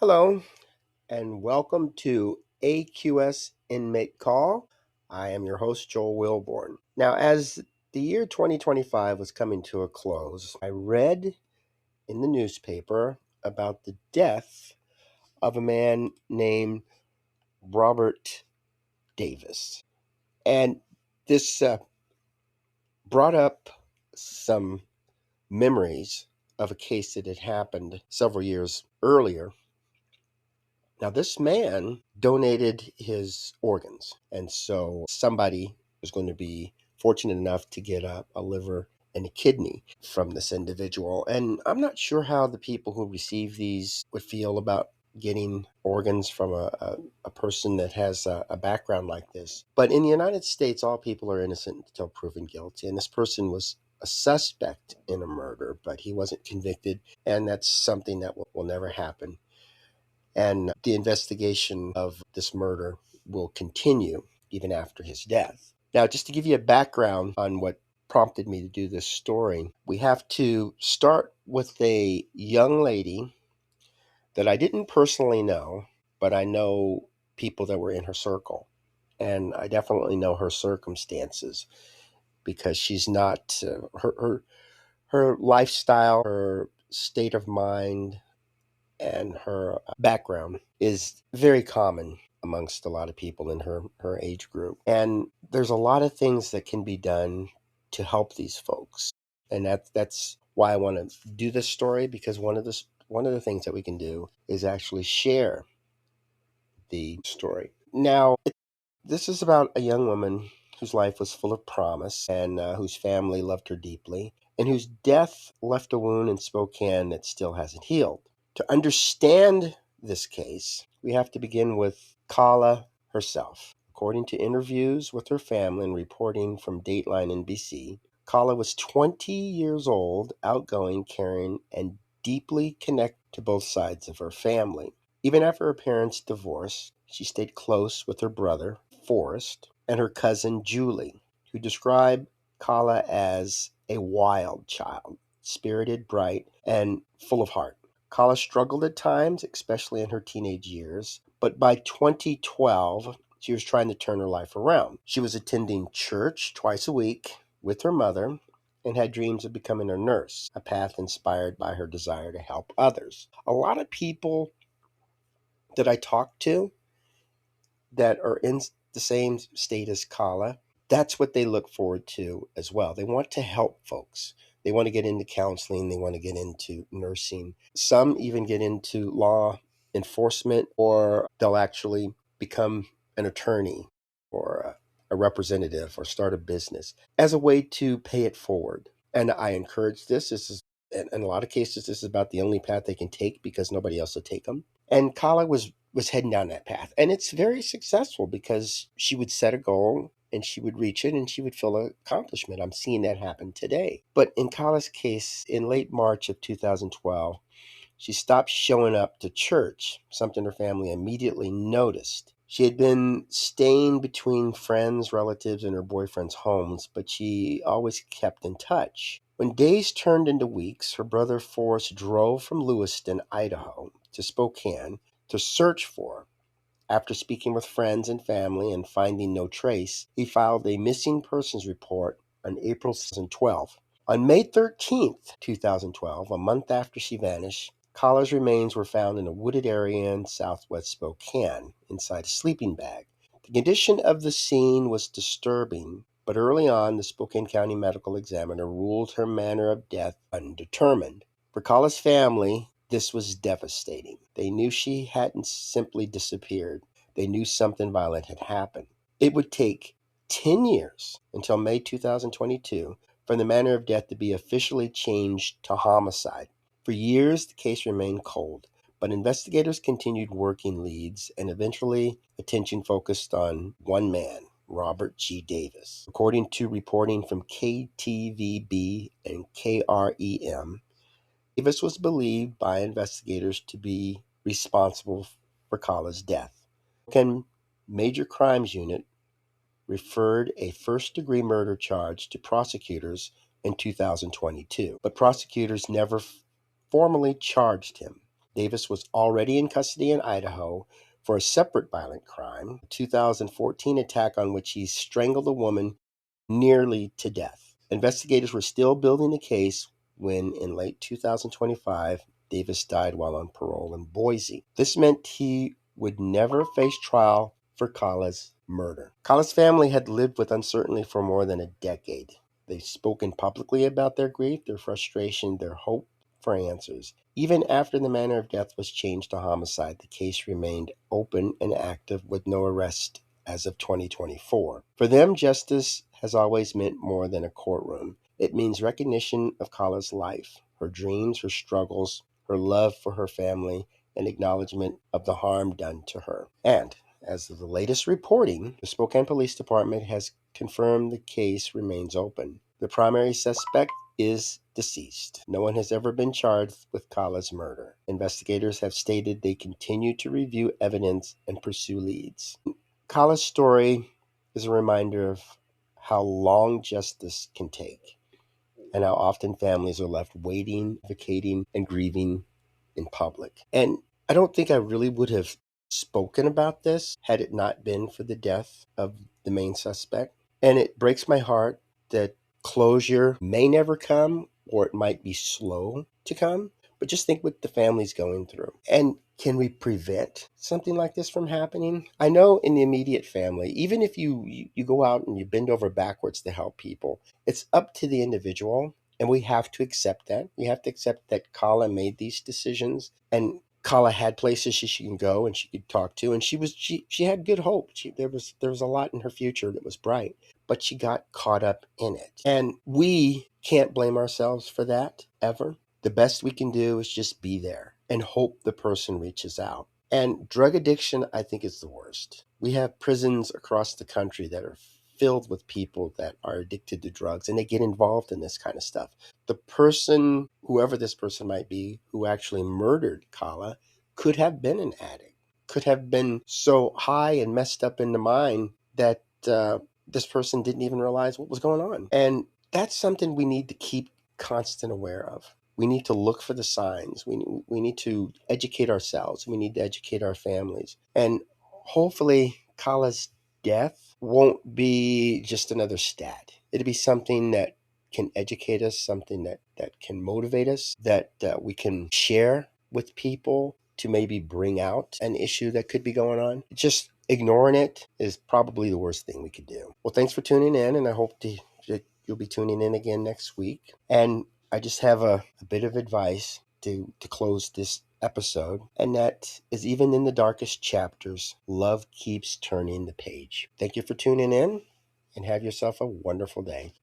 Hello, and welcome to AQS Inmate Call. I am your host, Joel Wilborn. Now, as the year 2025 was coming to a close, I read in the newspaper about the death of a man named Robert Davis. And this brought up some memories of a case that had happened several years earlier. Now, this man donated his organs, and so somebody was going to be fortunate enough to get a liver and a kidney from this individual. And I'm not sure how the people who receive these would feel about getting organs from a person that has a background like this. But in the United States, all people are innocent until proven guilty. And this person was a suspect in a murder, but he wasn't convicted. And that's something that will never happen. And the investigation of this murder will continue even after his death. Now, just to give you a background on what prompted me to do this story, we have to start with a young lady that I didn't personally know, but I know people that were in her circle. And I definitely know her circumstances because she's not, her lifestyle, her state of mind, and her background is very common amongst a lot of people in her age group. And there's a lot of things that can be done to help these folks. And that's why I want to do this story, because one of the things that we can do is actually share the story. Now, this is about a young woman whose life was full of promise and whose family loved her deeply, and whose death left a wound in Spokane that still hasn't healed. To understand this case, we have to begin with Kala herself. According to interviews with her family and reporting from Dateline NBC, Kala was 20 years old, outgoing, caring, and deeply connected to both sides of her family. Even after her parents' divorced, she stayed close with her brother, Forrest, and her cousin, Julie, who described Kala as a wild child, spirited, bright, and full of heart. Kala struggled at times, especially in her teenage years, but by 2012, she was trying to turn her life around. She was attending church twice a week with her mother and had dreams of becoming a nurse, a path inspired by her desire to help others. A lot of people that I talk to that are in the same state as Kala, that's what they look forward to as well. They want to help folks. They want to get into counseling. They want to get into nursing. Some even get into law enforcement, or they'll actually become an attorney or a representative or start a business as a way to pay it forward. And I encourage this. This is, in a lot of cases, this is about the only path they can take because nobody else will take them. And Kala was heading down that path. And it's very successful because she would set a goal and she would reach it and she would feel an accomplishment. I'm seeing that happen today. But in Kala's case, in late March of 2012, she stopped showing up to church, something her family immediately noticed. She had been staying between friends, relatives, and her boyfriend's homes, but she always kept in touch. When days turned into weeks, her brother Forrest drove from Lewiston, Idaho, to Spokane to search for her. After speaking with friends and family and finding no trace, he filed a missing persons report on April 2012. On May 13th, 2012, a month after she vanished, Kala's remains were found in a wooded area in southwest Spokane, inside a sleeping bag. The condition of the scene was disturbing, but early on, the Spokane County Medical Examiner ruled her manner of death undetermined. For Kala's family, this was devastating. They knew she hadn't simply disappeared. They knew something violent had happened. It would take 10 years until May 2022 for the manner of death to be officially changed to homicide. For years, the case remained cold, but investigators continued working leads, and eventually attention focused on one man, Robert G. Davis. According to reporting from KTVB and KREM, Davis was believed by investigators to be responsible for Kala's death. Spokane Major Crimes Unit referred a first-degree murder charge to prosecutors in 2022, but prosecutors never formally charged him. Davis was already in custody in Idaho for a separate violent crime, a 2014 attack on which he strangled a woman nearly to death. Investigators were still building the case when, in late 2025, Davis died while on parole in Boise. This meant he would never face trial for Kala's murder. Kala's family had lived with uncertainty for more than a decade. They've spoken publicly about their grief, their frustration, their hope for answers. Even after the manner of death was changed to homicide, the case remained open and active with no arrest as of 2024. For them, justice has always meant more than a courtroom. It means recognition of Kala's life, her dreams, her struggles, her love for her family, and acknowledgement of the harm done to her. And as of the latest reporting, the Spokane Police Department has confirmed the case remains open. The primary suspect is deceased. No one has ever been charged with Kala's murder. Investigators have stated they continue to review evidence and pursue leads. Kala's story is a reminder of how long justice can take and how often families are left waiting, advocating, and grieving in public. And I don't think I really would have spoken about this had it not been for the death of the main suspect. And it breaks my heart that closure may never come, or it might be slow to come. But just think what the family's going through. And can we prevent something like this from happening? I know in the immediate family, even if you go out and you bend over backwards to help people, it's up to the individual. And we have to accept that. We have to accept that Kala made these decisions, and Kala had places she can go and she could talk to, and she had good hope. There was a lot in her future that was bright, but she got caught up in it. And we can't blame ourselves for that ever. The best we can do is just be there and hope the person reaches out. And drug addiction, I think, is the worst. We have prisons across the country that are filled with people that are addicted to drugs, and they get involved in this kind of stuff. The person, whoever this person might be, who actually murdered Kala, could have been an addict, could have been so high and messed up in the mind that this person didn't even realize what was going on. And that's something we need to keep constant aware of. We need to look for the signs. We need to educate ourselves. We need to educate our families. And hopefully Kala's death won't be just another stat. It'll be something that can educate us, something that can motivate us, that we can share with people to maybe bring out an issue that could be going on. Just ignoring it is probably the worst thing we could do. Well, thanks for tuning in, and I hope that you'll be tuning in again next week. And I just have a bit of advice to close this episode, and that is, even in the darkest chapters, love keeps turning the page. Thank you for tuning in, and have yourself a wonderful day.